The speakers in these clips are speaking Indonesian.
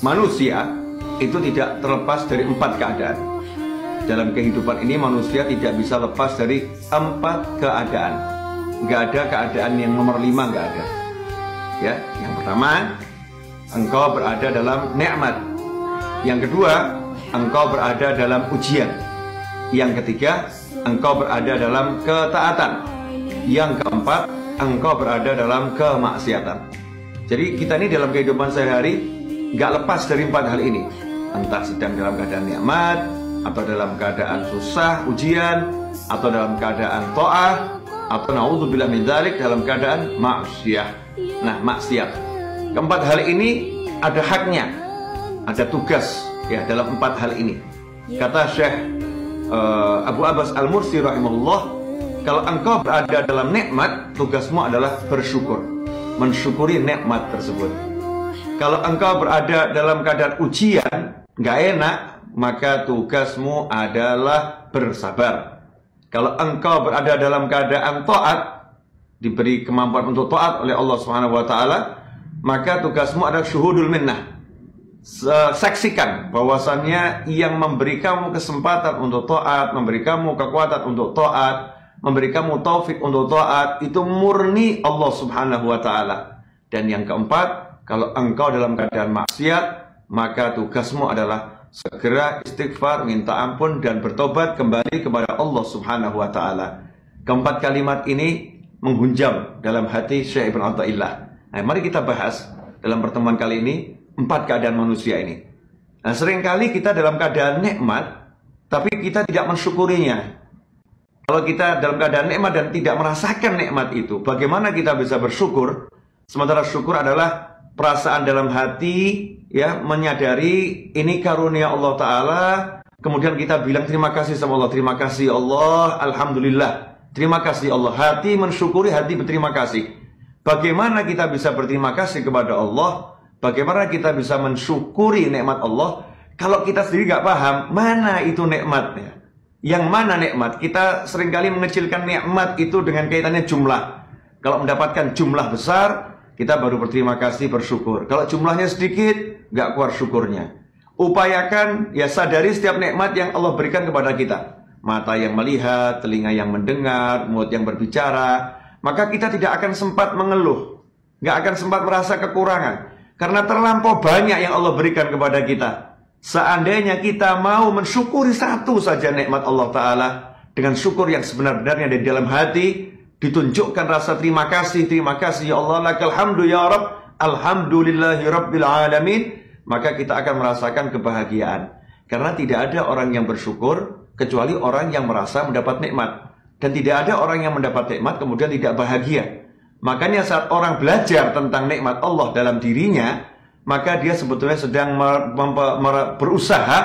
manusia itu tidak terlepas dari 4 keadaan. Dalam kehidupan ini manusia tidak bisa lepas dari 4 keadaan. Nggak ada keadaan yang nomor 5, nggak ada. Ya, yang pertama, engkau berada dalam nikmat. Yang kedua, engkau berada dalam ujian. Yang ketiga, engkau berada dalam ketaatan. Yang keempat, engkau berada dalam kemaksiatan. Jadi kita ini dalam kehidupan sehari-hari nggak lepas dari 4 hal ini. Entah sedang dalam keadaan nikmat, atau dalam keadaan susah, ujian, atau dalam keadaan ta'ah, atau naudzubillah min dzalik dalam keadaan maksiat. Nah, maksiat. Keempat hal ini ada haknya, ada tugas ya dalam 4 hal ini. Kata Syekh Abu Abbas Al-Mursi rahimahullah, kalau engkau berada dalam nikmat, tugasmu adalah bersyukur, mensyukuri nikmat tersebut. Kalau engkau berada dalam keadaan ujian, nggak enak, maka tugasmu adalah bersabar. Kalau engkau berada dalam keadaan taat, diberi kemampuan untuk taat oleh Allah Subhanahu wa taala, maka tugasmu adalah syuhudul minnah. Saksikan bahwasannya yang memberi kamu kesempatan untuk taat, memberi kamu kekuatan untuk taat, memberi kamu taufik untuk taat, itu murni Allah Subhanahu wa taala. Dan yang keempat, kalau engkau dalam keadaan maksiat, maka tugasmu adalah segera istighfar, minta ampun, dan bertobat kembali kepada Allah Subhanahu wa ta'ala. Keempat kalimat ini menghunjam dalam hati Syekh Ibn Athaillah. Nah, mari kita bahas dalam pertemuan kali ini 4 keadaan manusia ini. Nah, seringkali kita dalam keadaan nikmat, tapi kita tidak mensyukurinya. Kalau kita dalam keadaan nikmat dan tidak merasakan nikmat itu, bagaimana kita bisa bersyukur? Sementara syukur adalah perasaan dalam hati, ya, menyadari ini karunia Allah Ta'ala, kemudian kita bilang terima kasih sama Allah, terima kasih Allah, alhamdulillah, terima kasih Allah. Hati mensyukuri, hati berterima kasih. Bagaimana kita bisa berterima kasih kepada Allah? Bagaimana kita bisa mensyukuri nikmat Allah kalau kita sendiri nggak paham mana itu nikmatnya? Yang mana nikmat? Kita seringkali mengecilkan nikmat itu dengan kaitannya jumlah. Kalau mendapatkan jumlah besar, kita baru berterima kasih, bersyukur. Kalau jumlahnya sedikit, nggak kuat syukurnya. Upayakan, ya, sadari setiap nikmat yang Allah berikan kepada kita. Mata yang melihat, telinga yang mendengar, mulut yang berbicara. Maka kita tidak akan sempat mengeluh, nggak akan sempat merasa kekurangan. Karena terlampau banyak yang Allah berikan kepada kita. Seandainya kita mau mensyukuri satu saja nikmat Allah Ta'ala, dengan syukur yang sebenar-benarnya dari dalam hati, ditunjukkan rasa terima kasih ya Allah, lakal hamdu ya Rabb, alhamdulillahi rabbil alamin, maka kita akan merasakan kebahagiaan. Karena tidak ada orang yang bersyukur kecuali orang yang merasa mendapat nikmat, dan tidak ada orang yang mendapat nikmat kemudian tidak bahagia. Makanya saat orang belajar tentang nikmat Allah dalam dirinya, maka dia sebetulnya sedang berusaha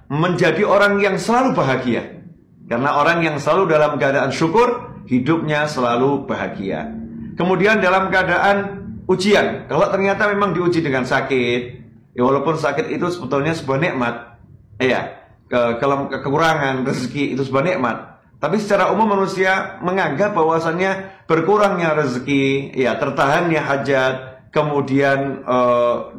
menjadi orang yang selalu bahagia. Karena orang yang selalu dalam keadaan syukur, hidupnya selalu bahagia. Kemudian dalam keadaan ujian, kalau ternyata memang diuji dengan sakit, ya walaupun sakit itu sebetulnya sebuah nikmat, ya, kalau kekurangan rezeki itu sebuah nikmat. Tapi secara umum manusia menganggap bahwasannya berkurangnya rezeki, ya, tertahannya hajat, kemudian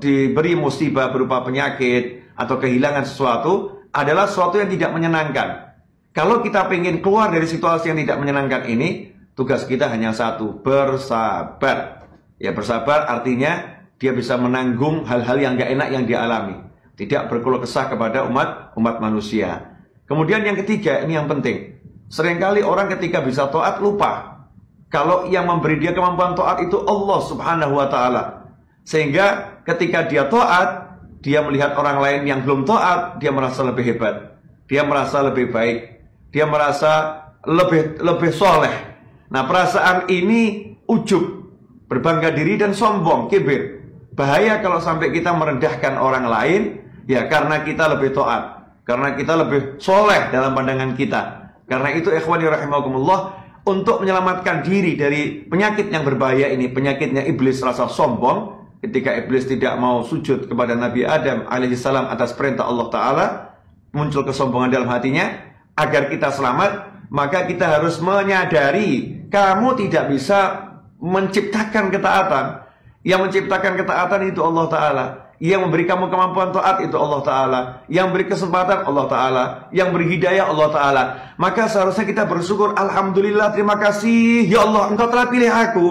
diberi musibah berupa penyakit atau kehilangan sesuatu adalah sesuatu yang tidak menyenangkan. Kalau kita ingin keluar dari situasi yang tidak menyenangkan ini, tugas kita hanya satu, bersabar. Ya, bersabar artinya dia bisa menanggung hal-hal yang gak enak yang dia alami. Tidak berkeluh kesah kepada umat manusia. Kemudian yang ketiga, ini yang penting. Seringkali orang ketika bisa taat lupa kalau yang memberi dia kemampuan taat itu Allah Subhanahu wa ta'ala. Sehingga ketika dia taat, dia melihat orang lain yang belum taat, dia merasa lebih hebat, dia merasa lebih baik, dia merasa lebih soleh. Nah, perasaan ini ujub, berbangga diri dan sombong, kibir. Bahaya kalau sampai kita merendahkan orang lain, ya, karena kita lebih taat, karena kita lebih soleh dalam pandangan kita. Karena itu ikhwani rahimakumullah, untuk menyelamatkan diri dari penyakit yang berbahaya ini, penyakitnya iblis rasa sombong, ketika iblis tidak mau sujud kepada Nabi Adam alaihissalam atas perintah Allah Ta'ala, muncul kesombongan dalam hatinya. Agar kita selamat, maka kita harus menyadari kamu tidak bisa menciptakan ketaatan. Yang menciptakan ketaatan itu Allah Ta'ala. Yang memberi kamu kemampuan taat itu Allah Ta'ala. Yang beri kesempatan Allah Ta'ala. Yang beri hidayah Allah Ta'ala. Maka seharusnya kita bersyukur, alhamdulillah, terima kasih ya Allah, Engkau telah pilih aku.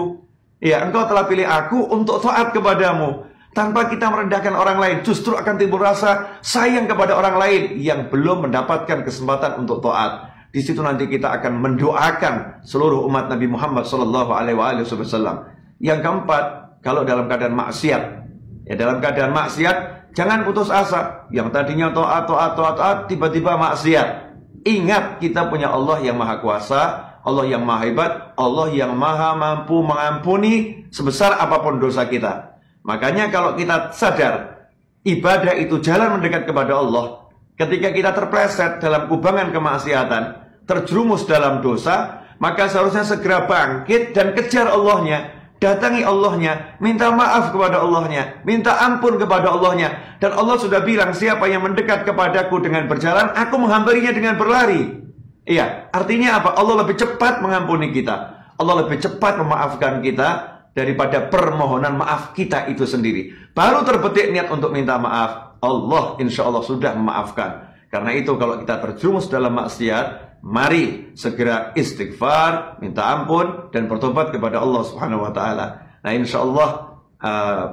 Ya, Engkau telah pilih aku untuk taat kepadamu. Tanpa kita merendahkan orang lain, justru akan timbul rasa sayang kepada orang lain yang belum mendapatkan kesempatan untuk taat. Di situ nanti kita akan mendoakan seluruh umat Nabi Muhammad SAW. Yang keempat, kalau dalam keadaan maksiat, ya dalam keadaan maksiat jangan putus asa. Yang tadinya taat, tiba-tiba maksiat. Ingat, kita punya Allah yang maha kuasa, Allah yang maha hebat, Allah yang maha mampu mengampuni sebesar apapun dosa kita. Makanya kalau kita sadar ibadah itu jalan mendekat kepada Allah, ketika kita terpleset dalam kubangan kemaksiatan, terjerumus dalam dosa, maka seharusnya segera bangkit dan kejar Allahnya, datangi Allahnya, minta maaf kepada Allahnya, minta ampun kepada Allahnya. Dan Allah sudah bilang, siapa yang mendekat kepadaku dengan berjalan, aku menghampirinya dengan berlari. Iya, artinya apa? Allah lebih cepat mengampuni kita, Allah lebih cepat memaafkan kita daripada permohonan maaf kita itu sendiri. Baru terbetik niat untuk minta maaf, Allah insya Allah sudah memaafkan. Karena itu kalau kita terjerumus dalam maksiat, mari segera istighfar, minta ampun, dan bertobat kepada Allah Subhanahu wa Ta'ala. Nah, insya Allah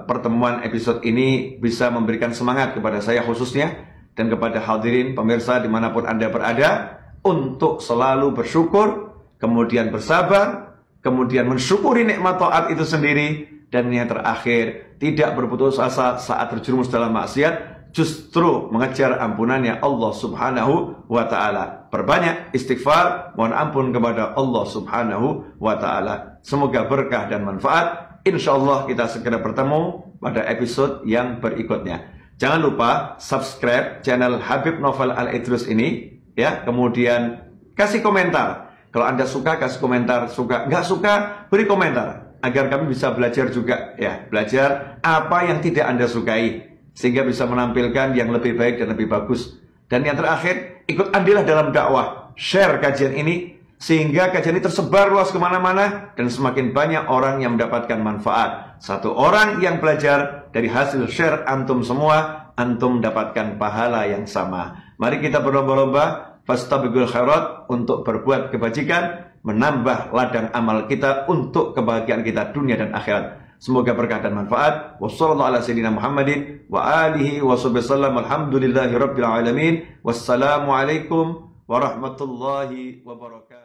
pertemuan episode ini bisa memberikan semangat kepada saya khususnya, dan kepada hadirin pemirsa dimanapun Anda berada, untuk selalu bersyukur, kemudian bersabar, kemudian mensyukuri nikmat taat itu sendiri, dan yang terakhir tidak berputus asa saat terjerumus dalam maksiat, justru mengejar ampunannya Allah Subhanahu wa Ta'ala. Perbanyak istighfar, mohon ampun kepada Allah Subhanahu wa Ta'ala. Semoga berkah dan manfaat. Insya Allah kita segera bertemu pada episode yang berikutnya. Jangan lupa subscribe channel Habib Novel Al-Idrus ini, ya. Kemudian kasih komentar. Kalau Anda suka, kasih komentar. Suka, nggak suka, beri komentar. Agar kami bisa belajar juga, ya. Belajar apa yang tidak Anda sukai, sehingga bisa menampilkan yang lebih baik dan lebih bagus. Dan yang terakhir, ikut andillah dalam dakwah. Share kajian ini, sehingga kajian ini tersebar luas kemana-mana, dan semakin banyak orang yang mendapatkan manfaat. Satu orang yang belajar dari hasil share antum semua, antum mendapatkan pahala yang sama. Mari kita berlomba-lomba fastabiqul khairat untuk berbuat kebajikan, menambah ladang amal kita untuk kebahagiaan kita dunia dan akhirat. Semoga berkah dan manfaat. Wassallallahu ala sayyidina Muhammadin wa alihi wa sallam. Alhamdulillahi rabbil alamin. Wassalamualaikum warahmatullahi wabarakatuh.